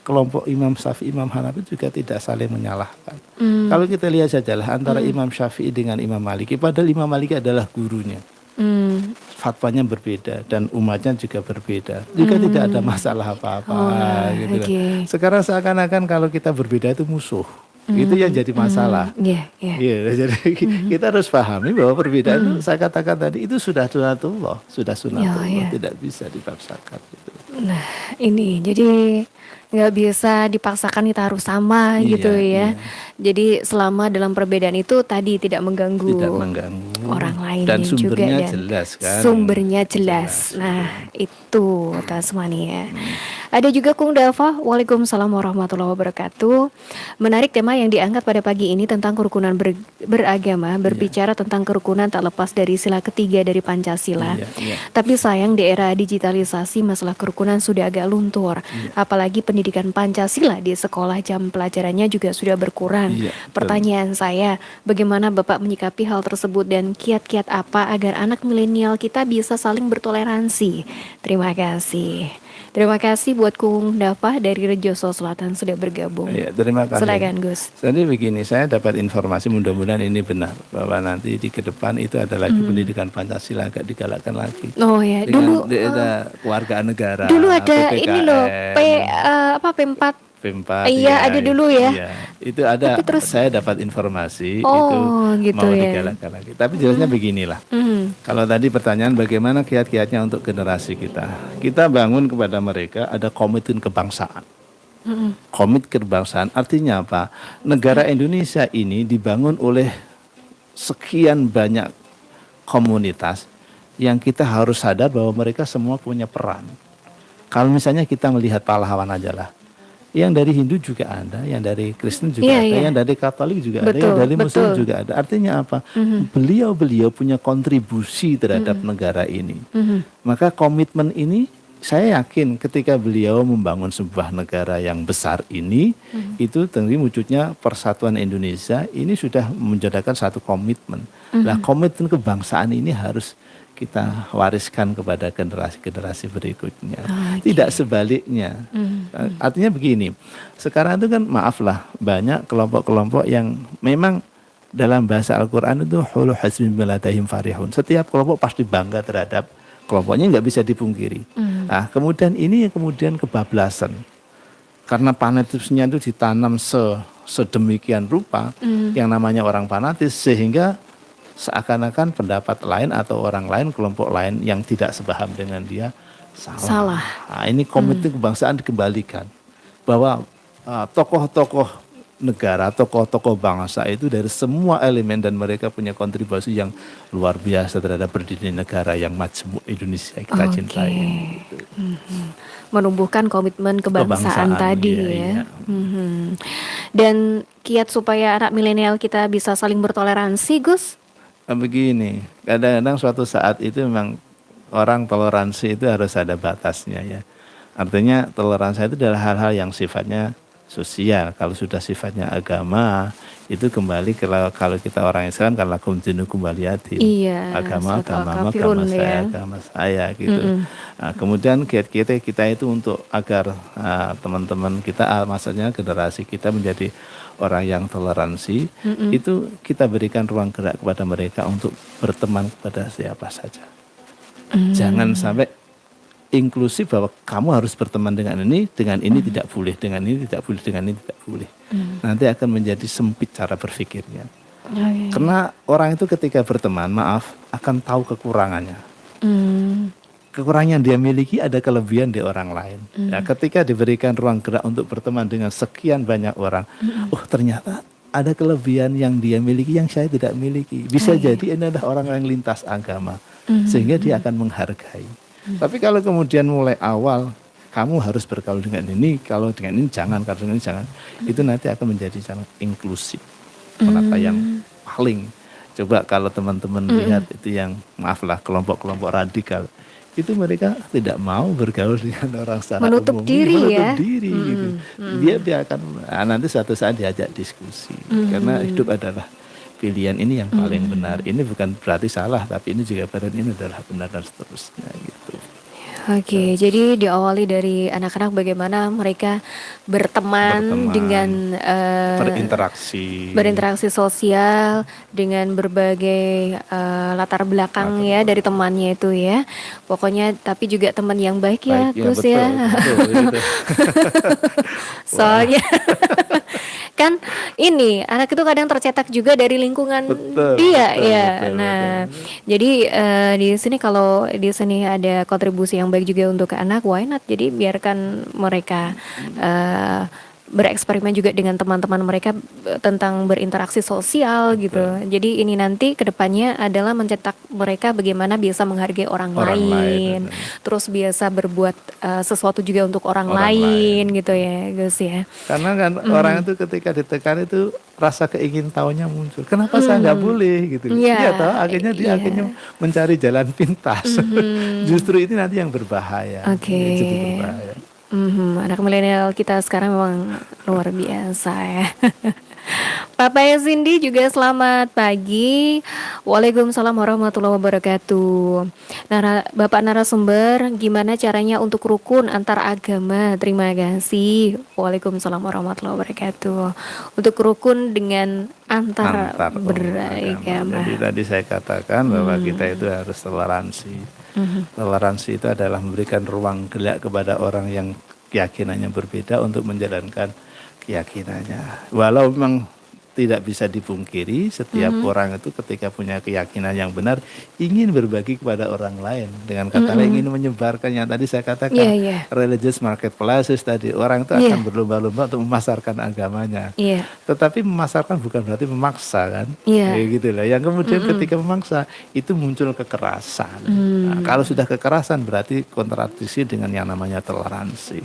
[SPEAKER 2] kelompok Imam Syafi'i, Imam Hanafi juga tidak saling menyalahkan. Kalau kita lihat sajalah antara Imam Syafi'i dengan Imam Maliki, padahal Imam Maliki adalah gurunya. Fatwanya berbeda dan umatnya juga berbeda. Juga tidak ada masalah apa-apa. Gitu.
[SPEAKER 1] Okay.
[SPEAKER 2] Sekarang seakan-akan kalau kita berbeda itu musuh. Itu yang jadi masalah.
[SPEAKER 1] Iya.
[SPEAKER 2] Jadi kita harus pahami bahwa perbedaan itu saya katakan tadi itu sudah sunatullah, tidak bisa dipaksakan. Gitu.
[SPEAKER 1] Nah, ini jadi nggak bisa dipaksakan kita harus sama gitu ya. Jadi selama dalam perbedaan itu tadi tidak mengganggu orang lain
[SPEAKER 2] dan sumbernya
[SPEAKER 1] juga,
[SPEAKER 2] jelas kan.
[SPEAKER 1] Sumbernya jelas. Nah, itu Tasmani ya. Ada juga Kung Dava, Waalaikumsalam warahmatullahi wabarakatuh. Menarik tema yang diangkat pada pagi ini tentang kerukunan beragama, berbicara tentang kerukunan tak lepas dari sila ketiga dari Pancasila. Tapi sayang di era digitalisasi masalah kerukunan sudah agak luntur. Apalagi pendidikan Pancasila di sekolah jam pelajarannya juga sudah berkurang. Pertanyaan saya, bagaimana Bapak menyikapi hal tersebut dan kiat-kiat apa agar anak milenial kita bisa saling bertoleransi? Terima kasih. Terima kasih buat Kung Dava dari Rejoso Selatan sudah bergabung.
[SPEAKER 2] Ya, terima kasih.
[SPEAKER 1] Silakan Gus.
[SPEAKER 2] Jadi begini, saya dapat informasi mudah-mudahan ini benar bahwa nanti di ke depan itu ada lagi pendidikan Pancasila agak digalakkan lagi.
[SPEAKER 1] Oh ya, dulu
[SPEAKER 2] ada keluargaan negara.
[SPEAKER 1] Dulu ada
[SPEAKER 2] PPKN,
[SPEAKER 1] ini loh, P4.
[SPEAKER 2] P4.
[SPEAKER 1] Iya, ada dulu ya.
[SPEAKER 2] Iya, itu ada.
[SPEAKER 1] Terus,
[SPEAKER 2] saya dapat informasi
[SPEAKER 1] gitu
[SPEAKER 2] itu mau
[SPEAKER 1] ya.
[SPEAKER 2] digalakkan lagi. Tapi jelasnya beginilah. Kalau tadi pertanyaan bagaimana kiat-kiatnya untuk generasi kita. Kita bangun kepada mereka ada komitmen kebangsaan. Komit kebangsaan artinya apa? Negara Indonesia ini dibangun oleh sekian banyak komunitas yang kita harus sadar bahwa mereka semua punya peran. Kalau misalnya kita melihat pahlawan aja lah. Yang dari Hindu juga ada, yang dari Kristen juga ada, yang dari Katolik juga ada, yang dari Muslim juga ada. Artinya apa? Beliau-beliau punya kontribusi terhadap negara ini. Maka komitmen ini saya yakin ketika beliau membangun sebuah negara yang besar ini, itu tentu wujudnya persatuan Indonesia ini sudah menjadikan satu komitmen. Nah, komitmen kebangsaan ini harus kita wariskan kepada generasi-generasi berikutnya. Tidak sebaliknya. Artinya begini, sekarang itu kan maaflah banyak kelompok-kelompok yang memang dalam bahasa Al-Quran itu hulu hasbin biladahim farihun. Setiap kelompok pasti bangga terhadap kelompoknya, nggak bisa dipungkiri. Nah, kemudian ini kemudian kebablasan. Karena fanatismenya itu ditanam sedemikian rupa yang namanya orang fanatis sehingga seakan-akan pendapat lain atau orang lain, kelompok lain yang tidak sebaham dengan dia salah. Nah, ini komitmen kebangsaan dikembalikan bahwa tokoh-tokoh negara, tokoh-tokoh bangsa itu dari semua elemen dan mereka punya kontribusi yang luar biasa terhadap berdirinya negara yang majmuk Indonesia kita cintai. Gitu.
[SPEAKER 1] Menumbuhkan komitmen kebangsaan tadi ya. Dan kiat supaya anak milenial kita bisa saling bertoleransi, Gus?
[SPEAKER 2] Begini, kadang-kadang suatu saat itu memang orang toleransi itu harus ada batasnya ya. Artinya toleransi itu adalah hal-hal yang sifatnya sosial. Kalau sudah sifatnya agama, itu kembali kalau kita orang Islam kan lakum dinukum waliyadin. Agama saya gitu. Nah, kemudian kiat-kiat kita itu untuk agar teman-teman kita, maksudnya generasi kita menjadi orang yang toleransi, itu kita berikan ruang gerak kepada mereka untuk berteman kepada siapa saja. Jangan sampai inklusif bahwa kamu harus berteman dengan ini tidak boleh, dengan ini tidak boleh, dengan ini tidak boleh. Nanti akan menjadi sempit cara berpikirnya. Karena orang itu ketika berteman, akan tahu kekurangannya. Kekurangan yang dia miliki ada kelebihan di orang lain. Ya, ketika diberikan ruang gerak untuk berteman dengan sekian banyak orang, ternyata ada kelebihan yang dia miliki yang saya tidak miliki. Bisa jadi ini adalah orang yang lintas agama. sehingga dia akan menghargai. Tapi kalau kemudian mulai awal kamu harus bergaul dengan ini, kalau dengan ini jangan, kalau dengan ini jangan, itu nanti akan menjadi sangat inklusif. Maka yang paling coba kalau teman-teman lihat itu yang maaflah kelompok-kelompok radikal, itu mereka tidak mau bergaul dengan orang secara
[SPEAKER 1] Menutup
[SPEAKER 2] umum,
[SPEAKER 1] diri ya.
[SPEAKER 2] menutup diri gitu. Dia akan nanti suatu saat diajak diskusi, karena hidup adalah pilihan, ini yang paling benar. Ini bukan berarti salah, tapi ini juga benar, ini adalah benar dan seterusnya gitu.
[SPEAKER 1] Oke, jadi diawali dari anak-anak bagaimana mereka berteman dengan berinteraksi sosial dengan berbagai latar belakang ya dari temannya itu ya. Pokoknya tapi juga teman yang baik ya, Gus
[SPEAKER 2] betul,
[SPEAKER 1] ya.
[SPEAKER 2] betul.
[SPEAKER 1] Soalnya kan ini anak itu kadang tercetak juga dari lingkungan dia ya. Nah, jadi di sini kalau di sini ada kontribusi yang baik juga untuk anak, why not? Jadi biarkan mereka bereksperimen juga dengan teman-teman mereka tentang berinteraksi sosial gitu. Jadi ini nanti kedepannya adalah mencetak mereka bagaimana bisa menghargai orang lain, terus biasa berbuat sesuatu juga untuk orang lain gitu ya, Gus ya.
[SPEAKER 2] Karena kan orang itu ketika ditekan itu rasa keingin tahunya muncul. Kenapa saya nggak boleh gitu? Iya toh, akhirnya dia akhirnya mencari jalan pintas. Justru itu nanti yang berbahaya.
[SPEAKER 1] Oke.
[SPEAKER 2] Berbahaya.
[SPEAKER 1] Anak milenial kita sekarang memang luar biasa ya. Papa Cindy juga selamat pagi. Waalaikumsalam warahmatullahi wabarakatuh. Bapak narasumber, gimana caranya untuk rukun antar agama? Terima kasih. Waalaikumsalam warahmatullahi wabarakatuh. Untuk rukun dengan antar beragama.
[SPEAKER 2] Jadi tadi saya katakan bahwa kita itu harus toleransi. Toleransi itu adalah memberikan ruang gerak kepada orang yang keyakinannya berbeda untuk menjalankan keyakinannya. Walau memang tidak bisa dipungkiri, setiap orang itu ketika punya keyakinan yang benar ingin berbagi kepada orang lain. Dengan kata lain ingin menyebarkan yang tadi saya katakan religious marketplaces tadi. Orang itu akan berlomba-lomba untuk memasarkan agamanya. Tetapi memasarkan bukan berarti memaksa kan. Kayak gitu lah. Yang kemudian ketika memaksa itu muncul kekerasan. Nah, kalau sudah kekerasan berarti kontradiksi dengan yang namanya toleransi.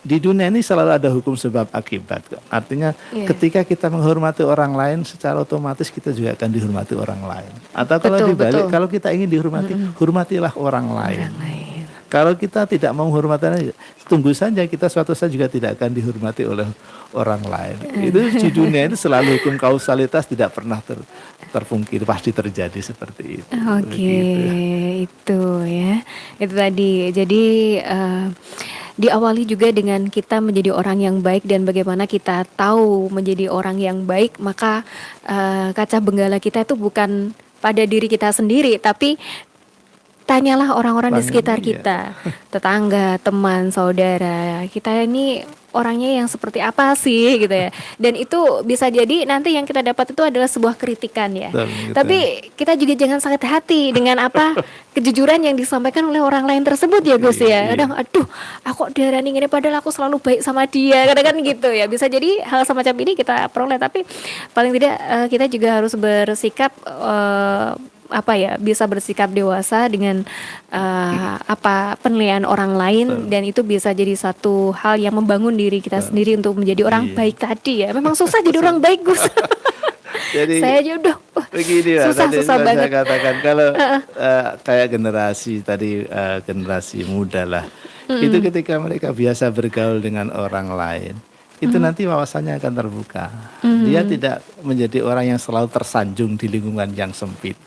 [SPEAKER 2] Di dunia ini selalu ada hukum sebab akibat. Artinya ketika kita menghormati orang lain, secara otomatis kita juga akan dihormati orang lain. Atau kalau dibalik, kalau kita ingin dihormati, hormatilah orang lain. Kalau kita tidak mau menghormati, tunggu saja kita suatu saat juga tidak akan dihormati oleh orang lain. Itu di dunia ini selalu hukum kausalitas tidak pernah terpungkiri, pasti terjadi seperti itu.
[SPEAKER 1] Itu ya. Itu tadi. Jadi diawali juga dengan kita menjadi orang yang baik, dan bagaimana kita tahu menjadi orang yang baik, maka kaca benggala kita itu bukan pada diri kita sendiri, tapi tanyalah orang-orang di sekitar kita, tetangga, teman, saudara. Kita ini orangnya yang seperti apa sih gitu ya. Dan itu bisa jadi nanti yang kita dapat itu adalah sebuah kritikan ya. Tapi kita juga jangan sakit hati dengan apa kejujuran yang disampaikan oleh orang lain tersebut ya Gus ya. Kadang aduh, aku darah ini padahal aku selalu baik sama dia. Kadang-kadang gitu ya. Bisa jadi hal semacam ini kita peroleh, tapi paling tidak kita juga harus bersikap bisa bersikap dewasa dengan penilaian orang lain. Dan itu bisa jadi satu hal yang membangun diri kita sendiri untuk menjadi orang baik tadi ya. Memang susah jadi orang baik Gus.
[SPEAKER 2] Jadi
[SPEAKER 1] saya aja udah
[SPEAKER 2] begini lah,
[SPEAKER 1] susah banget.
[SPEAKER 2] Saya katakan kalau kayak generasi muda lah, itu ketika mereka biasa bergaul dengan orang lain, itu nanti wawasannya akan terbuka. Dia tidak menjadi orang yang selalu tersanjung di lingkungan yang sempit.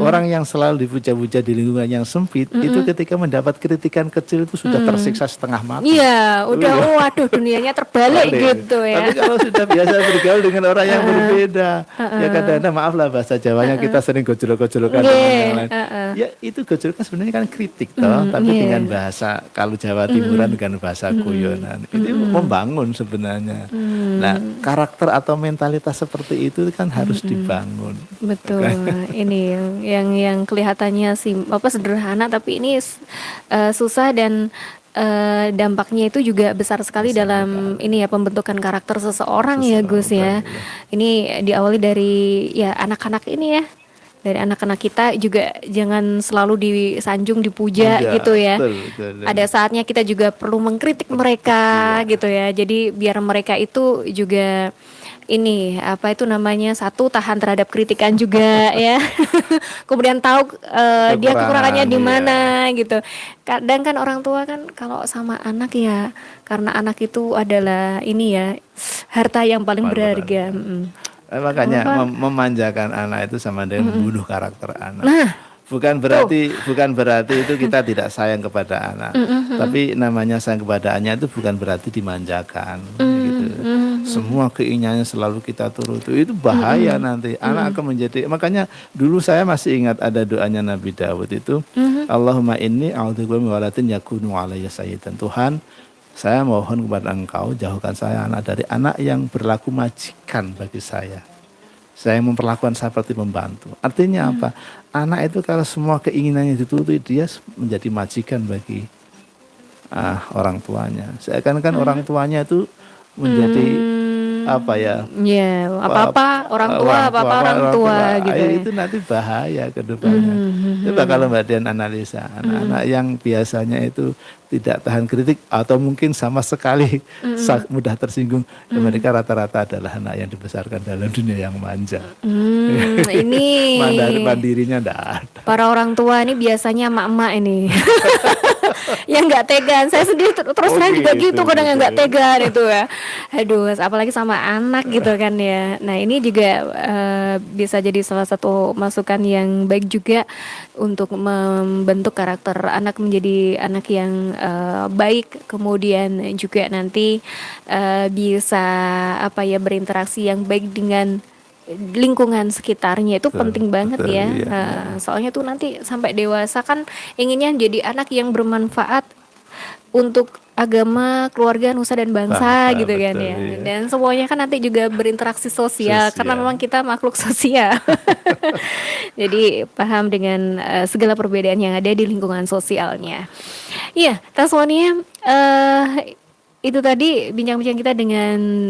[SPEAKER 2] Orang yang selalu dipuja-puja di lingkungan yang sempit, itu ketika mendapat kritikan kecil itu sudah tersiksa setengah mati.
[SPEAKER 1] Iya, udah waduh dunianya terbalik gitu ya.
[SPEAKER 2] Tapi kalau sudah biasa bergaul dengan orang yang berbeda, ya kadang-kadang maaf lah bahasa Jawanya kita sering gojol-gojolkan dengan yang lain. Ya itu gojolkan sebenarnya kan kritik toh, tapi dengan bahasa kalau Jawa Timuran dengan bahasa guyonan. Itu membangun sebenarnya. Nah, karakter atau mentalitas seperti itu kan harus dibangun.
[SPEAKER 1] Betul. Ini yang kelihatannya sederhana, tapi ini susah, dan dampaknya itu juga besar sekali dalam ini ya, pembentukan karakter seseorang ya Gus ya. Ini diawali dari ya anak-anak ini ya. dari anak-anak kita juga jangan selalu disanjung, dipuja
[SPEAKER 2] Iya,
[SPEAKER 1] gitu ya.
[SPEAKER 2] betul, betul.
[SPEAKER 1] Ada saatnya kita juga perlu mengkritik mereka gitu ya. Jadi biar mereka itu juga ini apa itu namanya, satu, tahan terhadap kritikan juga ya. Kemudian tahu dia kekurangannya di
[SPEAKER 2] Kekurangan,
[SPEAKER 1] mana gitu. Kadang kan orang tua kan kalau sama anak ya, karena anak itu adalah ini ya, harta yang paling
[SPEAKER 2] Paling
[SPEAKER 1] berharga.
[SPEAKER 2] Makanya
[SPEAKER 1] Apa?
[SPEAKER 2] memanjakan anak itu sama dengan membunuh karakter anak.
[SPEAKER 1] Nah,
[SPEAKER 2] Bukan berarti itu kita tidak sayang kepada anak. Tapi namanya sayang kepada anak itu bukan berarti dimanjakan gitu. Semua keinginannya selalu kita turuti. Itu bahaya nanti. Anak akan menjadi, makanya dulu saya masih ingat ada doanya Nabi Daud itu, Allahumma inni a'udzubika min walatin yakunu alayya sayyidan. Tuhan, saya mohon kepada Engkau jauhkan saya dari anak yang berlaku majikan bagi saya. Saya memperlakukan seperti pembantu. Artinya apa? Anak itu kalau semua keinginannya dituruti, dia menjadi majikan bagi orang tuanya. Seakan-akan orang tuanya itu menjadi apa ya?
[SPEAKER 1] ya apa-apa orang tua, apa-apa orang tua gitu ya.
[SPEAKER 2] Itu nanti bahaya ke depannya. Coba kalau Mbak Dian analisa anak-anak yang biasanya itu tidak tahan kritik atau mungkin sama sekali mudah tersinggung, ya mereka rata-rata adalah anak yang dibesarkan dalam dunia yang manja.
[SPEAKER 1] Ini
[SPEAKER 2] Mandirinya enggak ada.
[SPEAKER 1] para orang tua ini biasanya emak-emak ini. Yang nggak tegaan, saya sendiri terus terang juga gitu, kadang yang nggak tegaan itu ya. Aduh, apalagi sama anak gitu kan ya. Nah ini juga bisa jadi salah satu masukan yang baik juga untuk membentuk karakter anak menjadi anak yang baik, kemudian juga nanti bisa apa ya, berinteraksi yang baik dengan lingkungan sekitarnya. Itu penting banget
[SPEAKER 2] betul,
[SPEAKER 1] ya.
[SPEAKER 2] iya.
[SPEAKER 1] Soalnya tuh nanti sampai dewasa kan inginnya jadi anak yang bermanfaat untuk agama, keluarga, nusa dan bangsa gitu kan
[SPEAKER 2] betul,
[SPEAKER 1] ya.
[SPEAKER 2] iya.
[SPEAKER 1] Dan semuanya kan nanti juga berinteraksi sosial, karena memang kita makhluk sosial. Jadi paham dengan segala perbedaan yang ada di lingkungan sosialnya. Iya, Taswania, itu tadi bincang-bincang kita dengan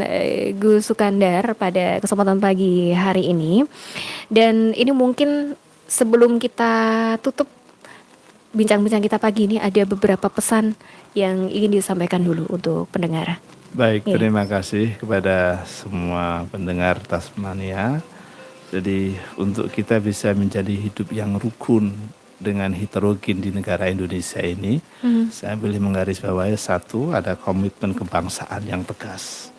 [SPEAKER 1] Gus Sukandar pada kesempatan pagi hari ini. Dan ini mungkin sebelum kita tutup bincang-bincang kita pagi ini, ada beberapa pesan yang ingin disampaikan dulu untuk pendengar.
[SPEAKER 2] Baik,
[SPEAKER 1] Iya.
[SPEAKER 2] terima kasih kepada semua pendengar Tasmania. Jadi untuk kita bisa menjadi hidup yang rukun dengan heterogen di negara Indonesia ini, saya boleh menggarisbawahi satu, ada komitmen kebangsaan yang tegas.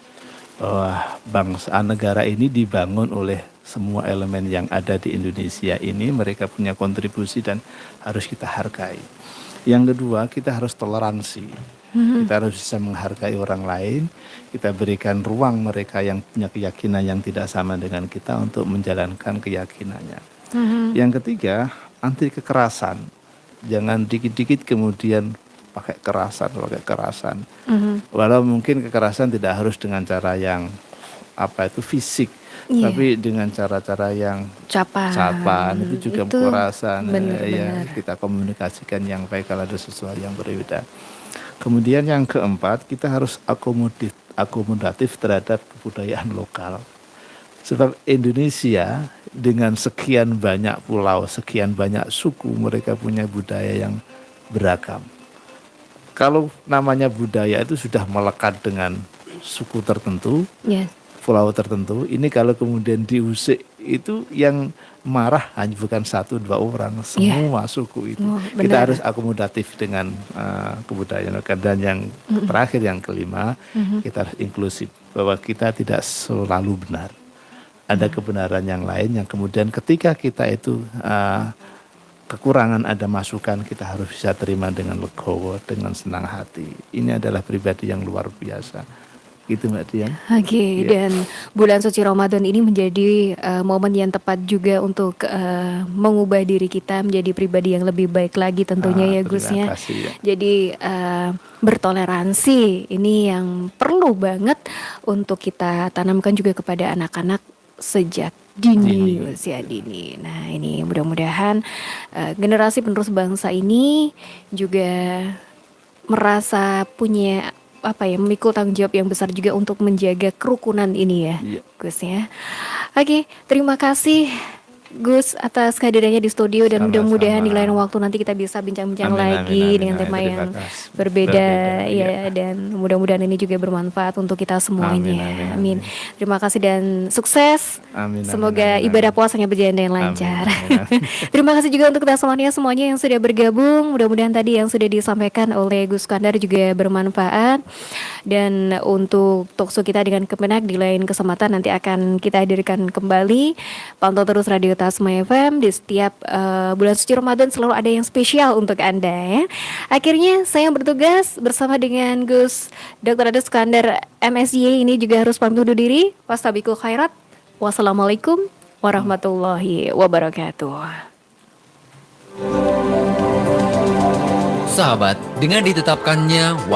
[SPEAKER 2] Bahwa bangsa negara ini dibangun oleh semua elemen yang ada di Indonesia ini, mereka punya kontribusi dan harus kita hargai. Yang kedua, kita harus toleransi. Kita harus bisa menghargai orang lain, kita berikan ruang mereka yang punya keyakinan yang tidak sama dengan kita untuk menjalankan keyakinannya. Yang ketiga, anti kekerasan. Jangan dikit-dikit kemudian pakai kekerasan. Walau mungkin kekerasan tidak harus dengan cara yang fisik, tapi dengan cara-cara yang capan itu juga kekerasan. Ya, kita komunikasikan yang baik kalau ada sesuatu yang berbeda. Kemudian yang keempat, kita harus akomodatif terhadap kebudayaan lokal. Sebab Indonesia dengan sekian banyak pulau, sekian banyak suku, mereka punya budaya yang beragam. Kalau namanya budaya itu sudah melekat dengan suku tertentu, pulau tertentu, ini kalau kemudian diusik, itu yang marah hanya bukan satu dua orang, semua suku itu. Kita harus akomodatif dengan kebudayaan lokal. Dan yang terakhir, yang kelima, kita harus inklusif, bahwa kita tidak selalu benar. Ada kebenaran yang lain yang kemudian ketika kita itu kekurangan, ada masukan, kita harus bisa terima dengan legowo, dengan senang hati. Ini adalah pribadi yang luar biasa. Gitu Mbak Dian.
[SPEAKER 1] Oke, dan bulan suci Ramadan ini menjadi momen yang tepat juga untuk mengubah diri kita menjadi pribadi yang lebih baik lagi tentunya ya Gus ya. Jadi bertoleransi ini yang perlu banget untuk kita tanamkan juga kepada anak-anak sejak dini, usia dini. Nah ini mudah-mudahan generasi penerus bangsa ini juga merasa punya memikul tanggung jawab yang besar juga untuk menjaga kerukunan ini ya, Gus ya. Oke, terima kasih Gus atas kehadirannya di studio dan
[SPEAKER 2] Sama-sama.
[SPEAKER 1] mudah-mudahan di lain waktu nanti kita bisa bincang-bincang
[SPEAKER 2] Amin,
[SPEAKER 1] lagi
[SPEAKER 2] amin,
[SPEAKER 1] dengan
[SPEAKER 2] amin.
[SPEAKER 1] tema
[SPEAKER 2] Terima
[SPEAKER 1] yang
[SPEAKER 2] kasih.
[SPEAKER 1] berbeda
[SPEAKER 2] Iya.
[SPEAKER 1] ya, dan mudah-mudahan ini juga bermanfaat untuk kita semuanya.
[SPEAKER 2] Amin, amin,
[SPEAKER 1] Amin.
[SPEAKER 2] amin.
[SPEAKER 1] Terima kasih dan sukses.
[SPEAKER 2] Amin, amin,
[SPEAKER 1] Semoga
[SPEAKER 2] amin,
[SPEAKER 1] ibadah
[SPEAKER 2] amin.
[SPEAKER 1] puasanya berjalan dengan lancar.
[SPEAKER 2] Amin, amin,
[SPEAKER 1] Terima kasih juga untuk kita semuanya yang sudah bergabung. Mudah-mudahan tadi yang sudah disampaikan oleh Gus Kandar juga bermanfaat. Dan untuk talkshow kita dengan Kemenak di lain kesempatan nanti akan kita hadirkan kembali. Pantau terus Radio Tasma FM di setiap bulan suci Ramadan, selalu ada yang spesial untuk Anda ya. Akhirnya saya yang bertugas bersama dengan Gus Dr. Ade Skandar MSY ini juga harus pamit undur diri. Wastabikul khairat. Wassalamualaikum warahmatullahi wabarakatuh.
[SPEAKER 3] Sahabat, dengan ditetapkannya